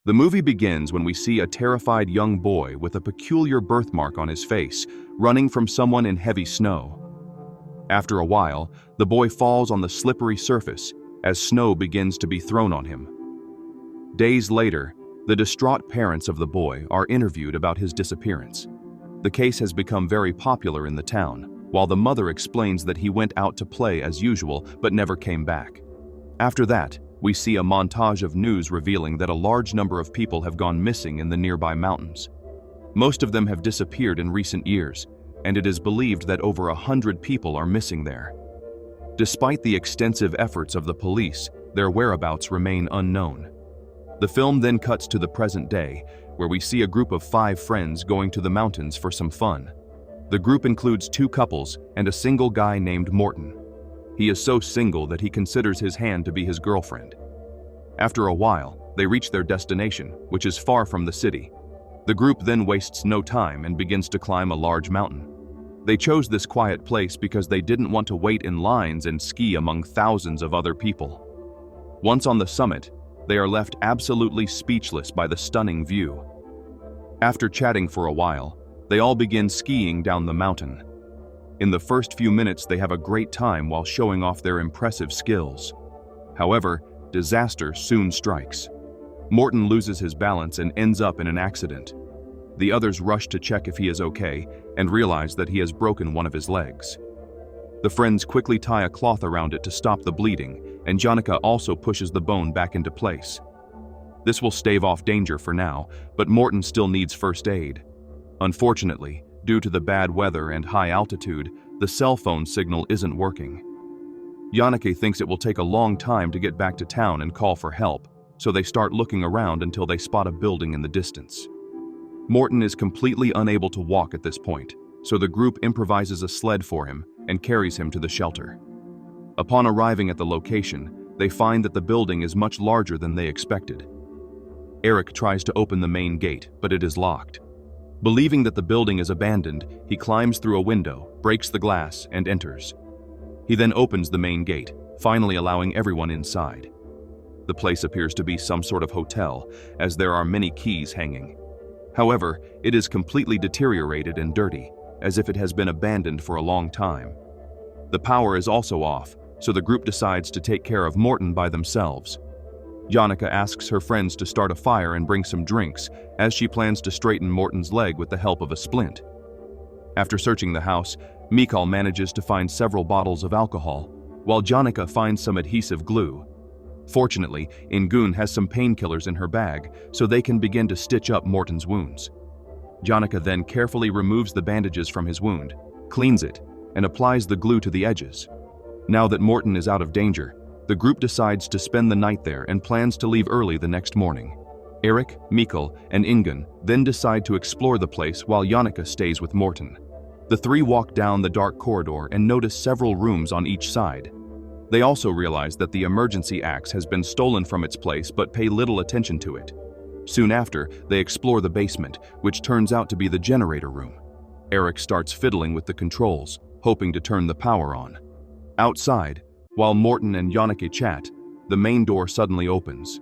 The movie begins when we see a terrified young boy with a peculiar birthmark on his face, running from someone in heavy snow. After a while, the boy falls on the slippery surface as snow begins to be thrown on him. Days later, the distraught parents of the boy are interviewed about his disappearance. The case has become very popular in the town, while the mother explains that he went out to play as usual but never came back. After that, we see a montage of news revealing that a large number of people have gone missing in the nearby mountains. Most of them have disappeared in recent years, and it is believed that over 100 people are missing there. Despite the extensive efforts of the police, their whereabouts remain unknown. The film then cuts to the present day, where we see a group of 5 friends going to the mountains for some fun. The group includes 2 couples and a single guy named Morton. He is so single that he considers his hand to be his girlfriend. After a while, they reach their destination, which is far from the city. The group then wastes no time and begins to climb a large mountain. They chose this quiet place because they didn't want to wait in lines and ski among thousands of other people. Once on the summit, they are left absolutely speechless by the stunning view. After chatting for a while, they all begin skiing down the mountain. In the first few minutes, they have a great time while showing off their impressive skills. However, disaster soon strikes. Morton loses his balance and ends up in an accident. The others rush to check if he is okay and realize that he has broken one of his legs. The friends quickly tie a cloth around it to stop the bleeding, and Jonica also pushes the bone back into place. This will stave off danger for now, but Morton still needs first aid. Unfortunately, due to the bad weather and high altitude, the cell phone signal isn't working. Jonica thinks it will take a long time to get back to town and call for help, so they start looking around until they spot a building in the distance. Morton is completely unable to walk at this point, so the group improvises a sled for him and carries him to the shelter. Upon arriving at the location, they find that the building is much larger than they expected. Eric tries to open the main gate, but it is locked. Believing that the building is abandoned, he climbs through a window, breaks the glass, and enters. He then opens the main gate, finally allowing everyone inside. The place appears to be some sort of hotel, as there are many keys hanging. However, it is completely deteriorated and dirty, as if it has been abandoned for a long time. The power is also off, so the group decides to take care of Morton by themselves. Jonica asks her friends to start a fire and bring some drinks, as she plans to straighten Morton's leg with the help of a splint. After searching the house, Mikal manages to find several bottles of alcohol, while Jonica finds some adhesive glue. Fortunately, Ingun has some painkillers in her bag, so they can begin to stitch up Morton's wounds. Jonica then carefully removes the bandages from his wound, cleans it, and applies the glue to the edges. Now that Morton is out of danger, the group decides to spend the night there and plans to leave early the next morning. Eric, Mikal, and Ingun then decide to explore the place while Jonica stays with Morton. The 3 walk down the dark corridor and notice several rooms on each side. They also realize that the emergency axe has been stolen from its place but pay little attention to it. Soon after, they explore the basement, which turns out to be the generator room. Eric starts fiddling with the controls, hoping to turn the power on. Outside, while Morton and Jonica chat, the main door suddenly opens.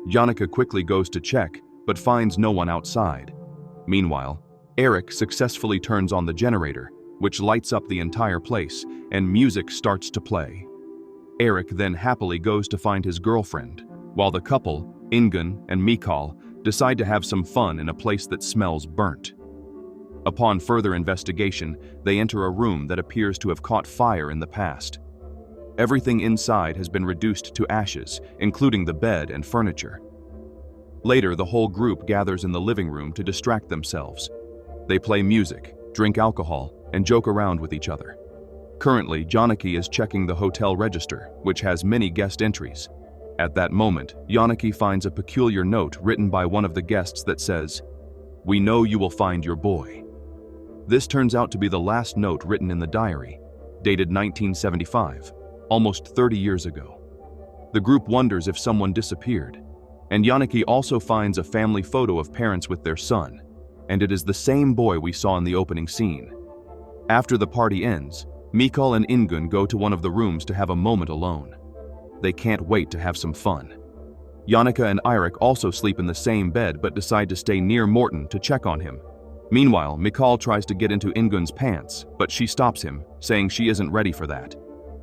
Jonica quickly goes to check, but finds no one outside. Meanwhile, Eric successfully turns on the generator, which lights up the entire place, and music starts to play. Eric then happily goes to find his girlfriend, while the couple, Ingun and Mikal, decide to have some fun in a place that smells burnt. Upon further investigation, they enter a room that appears to have caught fire in the past. Everything inside has been reduced to ashes, including the bed and furniture. Later, the whole group gathers in the living room to distract themselves. They play music, drink alcohol, and joke around with each other. Currently, Jonica is checking the hotel register, which has many guest entries. At that moment, Jonica finds a peculiar note written by one of the guests that says, "We know you will find your boy." This turns out to be the last note written in the diary, dated 1975. Almost 30 years ago. The group wonders if someone disappeared, and Jonica also finds a family photo of parents with their son, and it is the same boy we saw in the opening scene. After the party ends, Mikal and Ingun go to one of the rooms to have a moment alone. They can't wait to have some fun. Yannicka and Eirik also sleep in the same bed but decide to stay near Morten to check on him. Meanwhile, Mikael tries to get into Ingunn's pants, but she stops him, saying she isn't ready for that.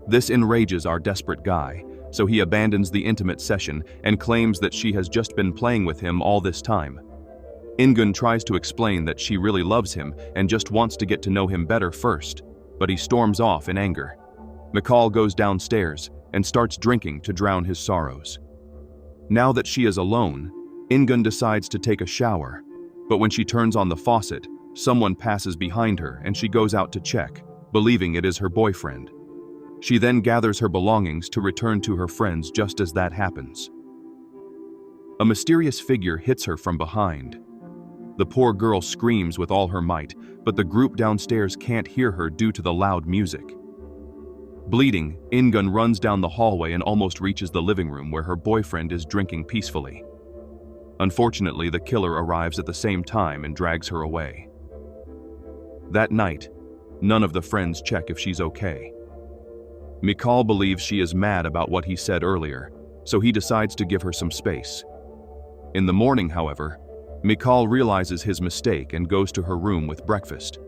This enrages our desperate guy, so he abandons the intimate session and claims that she has just been playing with him all this time. Ingunn tries to explain that she really loves him and just wants to get to know him better first, but he storms off in anger. Mikael goes downstairs and starts drinking to drown his sorrows. Now that she is alone, Ingunn decides to take a shower, but when she turns on the faucet, someone passes behind her and she goes out to check, believing it is her boyfriend. She then gathers her belongings to return to her friends just as that happens. A mysterious figure hits her from behind. The poor girl screams with all her might, but the group downstairs can't hear her due to the loud music. Bleeding, Ingunn runs down the hallway and almost reaches the living room where her boyfriend is drinking peacefully. Unfortunately, the killer arrives at the same time and drags her away. That night, none of the friends check if she's okay. Mikael believes she is mad about what he said earlier, so he decides to give her some space. In the morning, however, Mikael realizes his mistake and goes to her room with breakfast.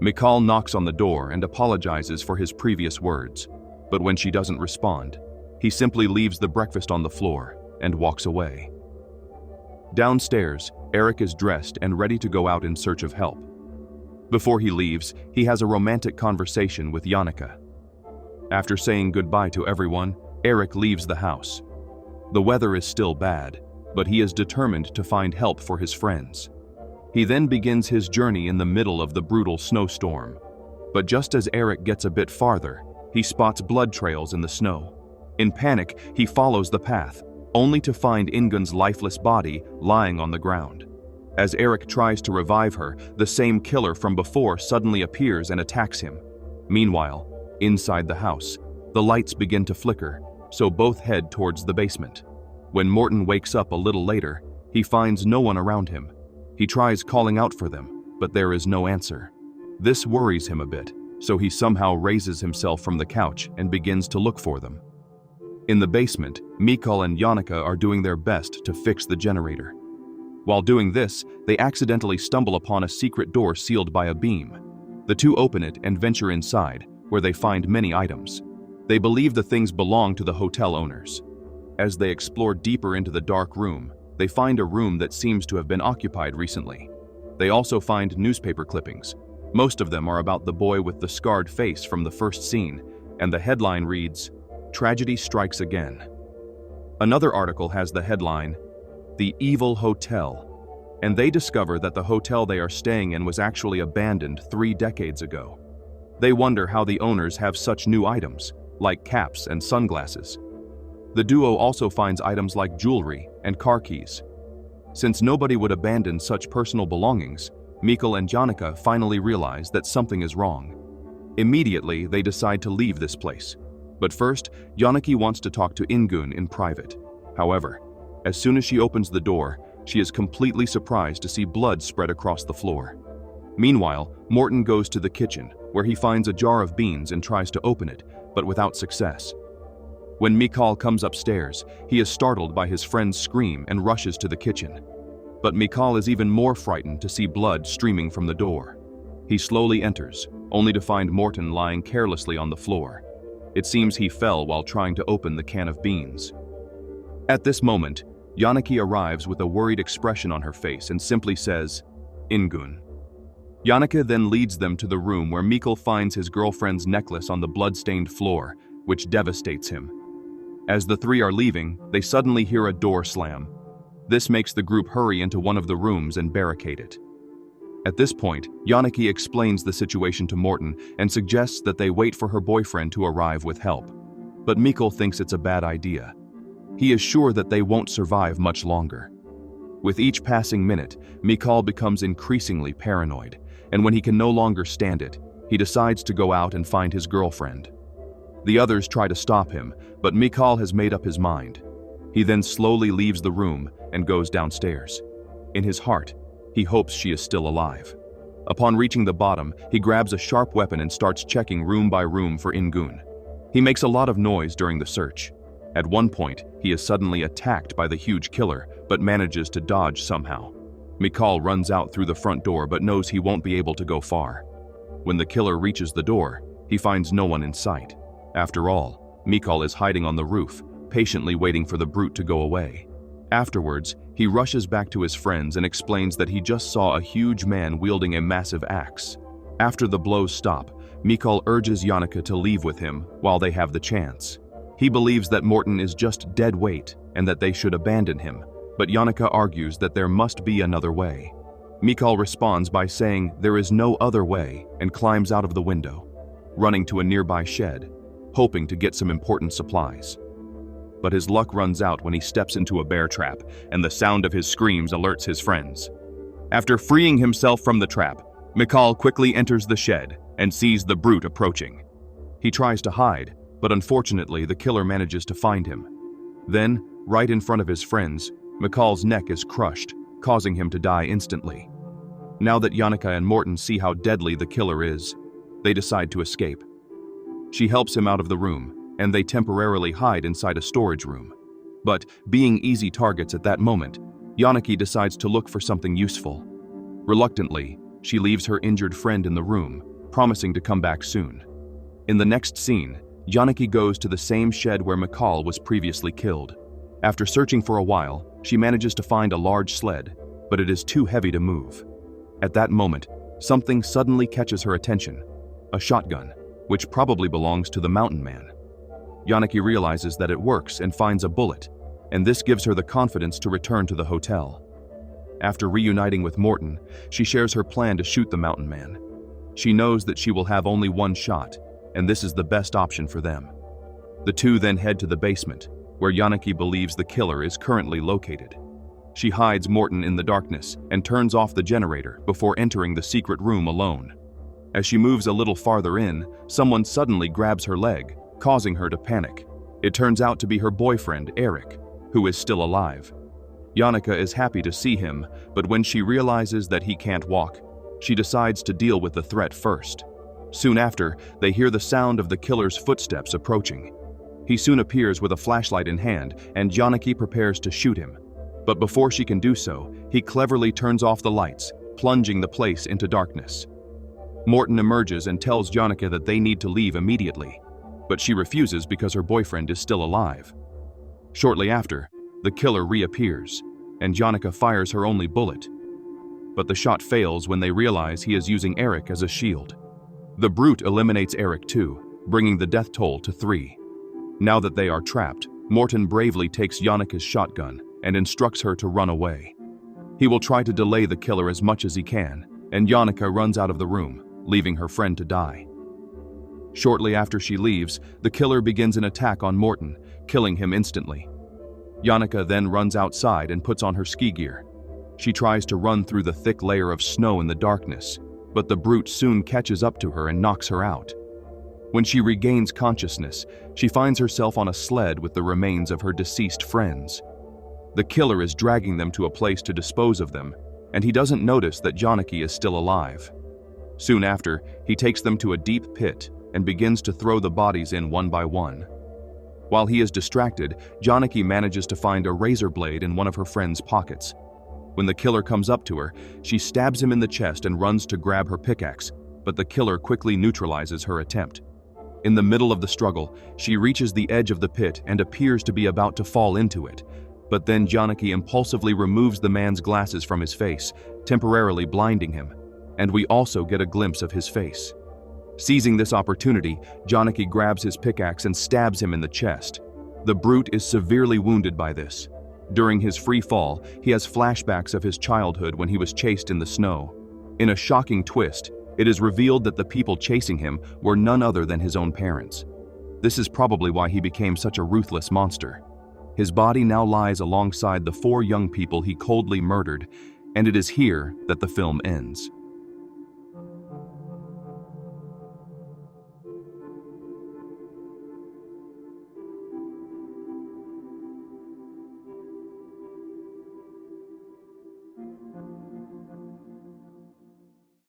Mikael knocks on the door and apologizes for his previous words, but when she doesn't respond, he simply leaves the breakfast on the floor and walks away. Downstairs, Eirik is dressed and ready to go out in search of help. Before he leaves, he has a romantic conversation with Yannicka. After saying goodbye to everyone, Eirik leaves the house. The weather is still bad, but he is determined to find help for his friends. He then begins his journey in the middle of the brutal snowstorm. But just as Eirik gets a bit farther, he spots blood trails in the snow. In panic, he follows the path, only to find Ingunn's lifeless body lying on the ground. As Eirik tries to revive her, the same killer from before suddenly appears and attacks him. Meanwhile, inside the house, the lights begin to flicker, so both head towards the basement. When Morten wakes up a little later, he finds no one around him. He tries calling out for them, but there is no answer. This worries him a bit, so he somehow raises himself from the couch and begins to look for them. In the basement, Mikael and Yannicka are doing their best to fix the generator. While doing this, they accidentally stumble upon a secret door sealed by a beam. The two open it and venture inside, where they find many items. They believe the things belong to the hotel owners. As they explore deeper into the dark room, they find a room that seems to have been occupied recently. They also find newspaper clippings. Most of them are about the boy with the scarred face from the first scene, and the headline reads, "Tragedy Strikes Again." Another article has the headline, "The Evil Hotel," and they discover that the hotel they are staying in was actually abandoned 3 decades ago. They wonder how the owners have such new items, like caps and sunglasses. The duo also finds items like jewelry and car keys. Since nobody would abandon such personal belongings, Mikael and Yannicka finally realize that something is wrong. Immediately, they decide to leave this place. But first, Yannicka wants to talk to Ingunn in private. However, as soon as she opens the door, she is completely surprised to see blood spread across the floor. Meanwhile, Morten goes to the kitchen, where he finds a jar of beans and tries to open it, but without success. When Mikael comes upstairs, he is startled by his friend's scream and rushes to the kitchen. But Mikael is even more frightened to see blood streaming from the door. He slowly enters, only to find Morten lying carelessly on the floor. It seems he fell while trying to open the can of beans. At this moment, Yannicka arrives with a worried expression on her face and simply says, "Ingunn." Yannicka then leads them to the room where Mikael finds his girlfriend's necklace on the blood-stained floor, which devastates him. As the three are leaving, they suddenly hear a door slam. This makes the group hurry into one of the rooms and barricade it. At this point, Yannicka explains the situation to Morten and suggests that they wait for her boyfriend to arrive with help. But Mikael thinks it's a bad idea. He is sure that they won't survive much longer. With each passing minute, Mikael becomes increasingly paranoid, and when he can no longer stand it, he decides to go out and find his girlfriend. The others try to stop him, but Mikael has made up his mind. He then slowly leaves the room and goes downstairs. In his heart, he hopes she is still alive. Upon reaching the bottom, he grabs a sharp weapon and starts checking room by room for Ingunn. He makes a lot of noise during the search. At one point, he is suddenly attacked by the huge killer, but manages to dodge somehow. Mikhail runs out through the front door but knows he won't be able to go far. When the killer reaches the door, he finds no one in sight. After all, Mikhail is hiding on the roof, patiently waiting for the brute to go away. Afterwards, he rushes back to his friends and explains that he just saw a huge man wielding a massive axe. After the blows stop, Mikhail urges Yannicka to leave with him while they have the chance. He believes that Morton is just dead weight and that they should abandon him, but Yannicka argues that there must be another way. Mikhail responds by saying there is no other way and climbs out of the window, running to a nearby shed, hoping to get some important supplies. But his luck runs out when he steps into a bear trap, and the sound of his screams alerts his friends. After freeing himself from the trap, Mikhail quickly enters the shed and sees the brute approaching. He tries to hide, but unfortunately the killer manages to find him. Then, right in front of his friends, Mikhail's neck is crushed, causing him to die instantly. Now that Yannicka and Morton see how deadly the killer is, they decide to escape. She helps him out of the room, and they temporarily hide inside a storage room. But, being easy targets at that moment, Yannicka decides to look for something useful. Reluctantly, she leaves her injured friend in the room, promising to come back soon. In the next scene, Yannicka goes to the same shed where Mikhail was previously killed. After searching for a while, she manages to find a large sled, but it is too heavy to move. At that moment, something suddenly catches her attention: a shotgun, which probably belongs to the mountain man. Yannicka realizes that it works and finds a bullet, and this gives her the confidence to return to the hotel. After reuniting with Morton, she shares her plan to shoot the mountain man. She knows that she will have only one shot, and this is the best option for them. The two then head to the basement, where Yannicka believes the killer is currently located. She hides Morton in the darkness and turns off the generator before entering the secret room alone. As she moves a little farther in, someone suddenly grabs her leg, causing her to panic. It turns out to be her boyfriend, Eric, who is still alive. Yannicka is happy to see him, but when she realizes that he can't walk, she decides to deal with the threat first. Soon after, they hear the sound of the killer's footsteps approaching. He soon appears with a flashlight in hand, and Yannicka prepares to shoot him. But before she can do so, he cleverly turns off the lights, plunging the place into darkness. Morton emerges and tells Yannicka that they need to leave immediately, but she refuses because her boyfriend is still alive. Shortly after, the killer reappears, and Yannicka fires her only bullet. But the shot fails when they realize he is using Eric as a shield. The brute eliminates Eric too, bringing the death toll to 3. Now that they are trapped, Morton bravely takes Yannicka's shotgun and instructs her to run away. He will try to delay the killer as much as he can, and Yannicka runs out of the room, leaving her friend to die. Shortly after she leaves, the killer begins an attack on Morton, killing him instantly. Yannicka then runs outside and puts on her ski gear. She tries to run through the thick layer of snow in the darkness, but the brute soon catches up to her and knocks her out. When she regains consciousness, she finds herself on a sled with the remains of her deceased friends. The killer is dragging them to a place to dispose of them, and he doesn't notice that Yannicka is still alive. Soon after, he takes them to a deep pit and begins to throw the bodies in one by one. While he is distracted, Yannicka manages to find a razor blade in one of her friend's pockets. When the killer comes up to her, she stabs him in the chest and runs to grab her pickaxe, but the killer quickly neutralizes her attempt. In the middle of the struggle, she reaches the edge of the pit and appears to be about to fall into it, but then Yannicka impulsively removes the man's glasses from his face, temporarily blinding him, and we also get a glimpse of his face. Seizing this opportunity, Yannicka grabs his pickaxe and stabs him in the chest. The brute is severely wounded by this. During his free fall, he has flashbacks of his childhood when he was chased in the snow. In a shocking twist, it is revealed that the people chasing him were none other than his own parents. This is probably why he became such a ruthless monster. His body now lies alongside the 4 young people he coldly murdered, and it is here that the film ends.